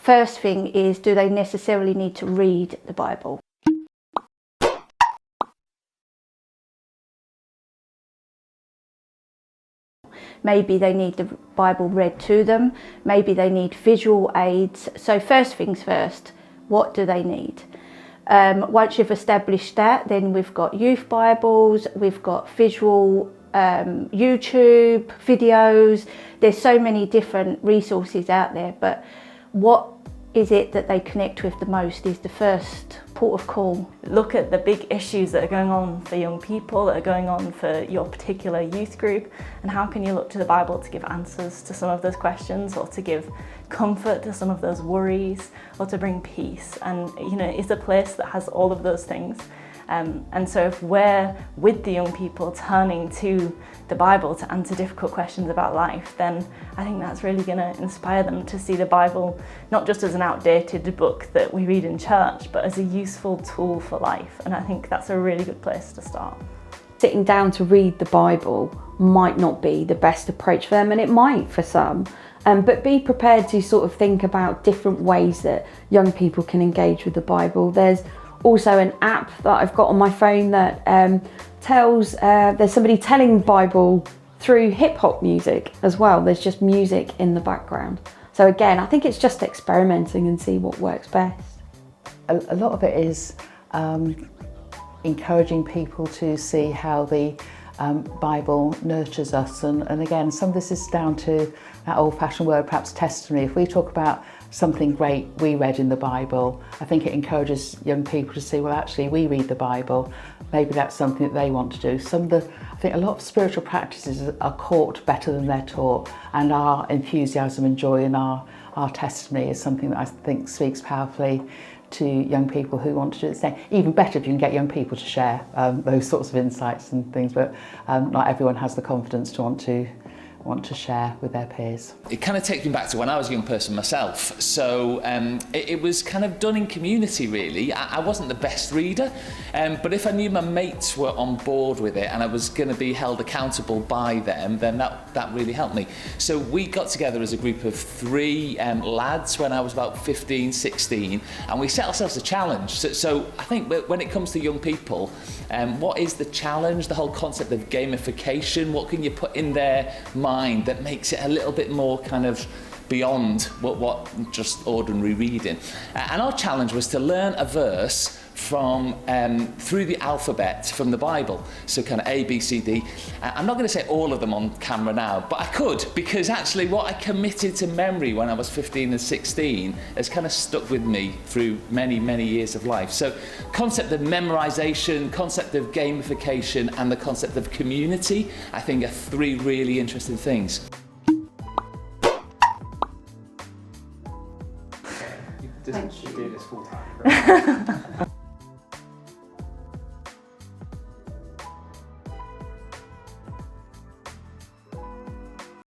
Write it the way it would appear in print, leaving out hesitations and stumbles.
First thing is, do they necessarily need to read the Bible? Maybe they need the Bible read to them. Maybe they need visual aids. So first things first, what do they need? Once you've established that, then we've got youth Bibles, we've got visual YouTube videos. There's so many different resources out there, but what is it that they connect with the most is the first port of call. Look at the big issues that are going on for young people, that are going on for your particular youth group, and how can you look to the Bible to give answers to some of those questions, or to give comfort to some of those worries, or to bring peace. And it's a place that has all of those things. And so if we're with the young people turning to the Bible to answer difficult questions about life, then I think that's really going to inspire them to see the Bible not just as an outdated book that we read in church, but as a useful tool for life. And I think that's a really good place to start. Sitting down to read the Bible might not be the best approach for them, and it might for some. But be prepared to sort of think about different ways that young people can engage with the Bible. There's also an app that I've got on my phone that there's somebody telling Bible through hip hop music as well. There's just music in the background. So again, I think it's just experimenting and see what works best. A lot of it is encouraging people to see how the Bible nurtures us, and again, some of this is down to that old-fashioned word, perhaps testimony. If we talk about something great we read in the Bible, I think it encourages young people to see, well, actually we read the Bible, maybe that's something that they want to do. I think a lot of spiritual practices are caught better than they're taught, and our enthusiasm and joy and our testimony is something that I think speaks powerfully to young people who want to do the same. Even better if you can get young people to share those sorts of insights and things, but not everyone has the confidence to want to share with their peers. It kind of takes me back to when I was a young person myself. So it was kind of done in community, really. I wasn't the best reader, but if I knew my mates were on board with it and I was going to be held accountable by them, then that really helped me. So we got together as a group of 3 lads when I was about 15, 16, and we set ourselves a challenge. So I think when it comes to young people, what is the challenge? The whole concept of gamification. What can you put in their mind that makes it a little bit more kind of beyond what just ordinary reading? And our challenge was to learn a verse from through the alphabet from the Bible, so kind of A, B, C, D. I'm not going to say all of them on camera now, but I could, because actually what I committed to memory when I was 15 and 16 has kind of stuck with me through many, many years of life. So concept of memorization, concept of gamification, and the concept of community, I think are 3 really interesting things. Doesn't she do this full time?